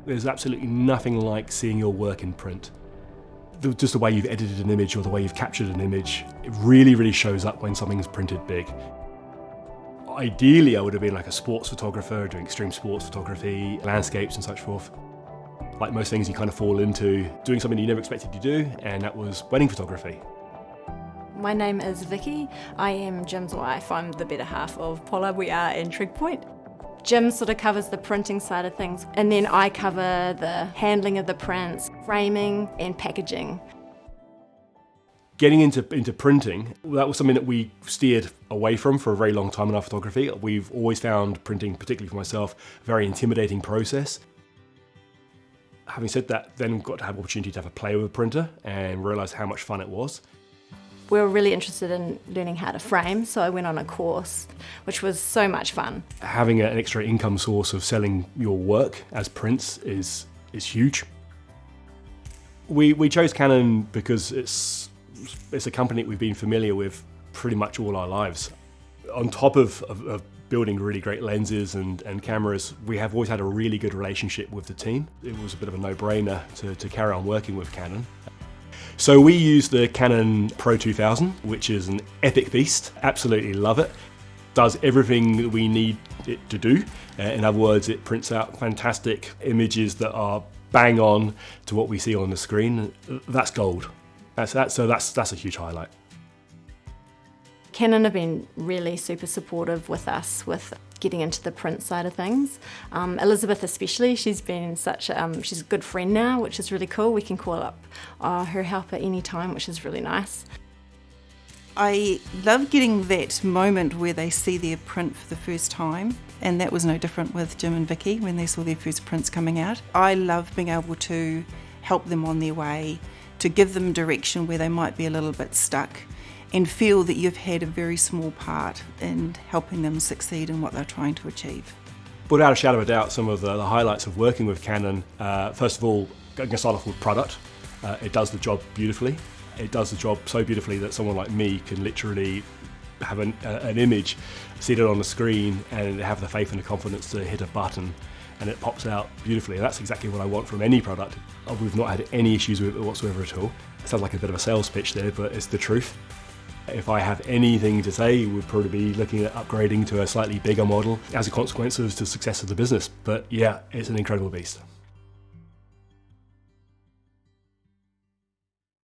There's absolutely nothing like seeing your work in print. Just the way you've edited an image or the way you've captured an image, it really, really shows up when something's printed big. Ideally, I would have been like a sports photographer, doing extreme sports photography, landscapes and such forth. Like most things, you kind of fall into doing something you never expected to do, and that was wedding photography. My name is Vicky. I am Jim's wife. I'm the better half of Pollard. We are in Trig Point. Jim sort of covers the printing side of things, and then I cover the handling of the prints, framing and packaging. Getting into printing, that was something that we steered away from for a very long time in our photography. We've always found printing, particularly for myself, a very intimidating process. Having said that, then got to have the opportunity to have a play with a printer and realise how much fun it was. We were really interested in learning how to frame, so I went on a course, which was so much fun. Having an extra income source of selling your work as prints is huge. We chose Canon because it's a company that we've been familiar with pretty much all our lives. On top of building really great lenses and cameras, we have always had a really good relationship with the team. It was a bit of a no-brainer to carry on working with Canon. So we use the Canon Pro 2000, which is an epic beast. Absolutely love it. Does everything that we need it to do. In other words, it prints out fantastic images that are bang on to what we see on the screen. That's gold. That's a huge highlight. Canon have been really super supportive with us with getting into the print side of things. Elizabeth especially, she's a good friend now, which is really cool. We can call up her help at any time, which is really nice. I love getting that moment where they see their print for the first time, and that was no different with Jim and Vicky when they saw their first prints coming out. I love being able to help them on their way, to give them direction where they might be a little bit stuck, and feel that you've had a very small part in helping them succeed in what they're trying to achieve. Without a shadow of a doubt, some of the highlights of working with Canon, first of all, I'm going to start off with product. It does the job beautifully. It does the job so beautifully that someone like me can literally have an image, see it on the screen and have the faith and the confidence to hit a button and it pops out beautifully. And that's exactly what I want from any product. We've not had any issues with it whatsoever at all. It sounds like a bit of a sales pitch there, but it's the truth. If I have anything to say, we'd probably be looking at upgrading to a slightly bigger model as a consequence of the success of the business. But yeah, it's an incredible beast.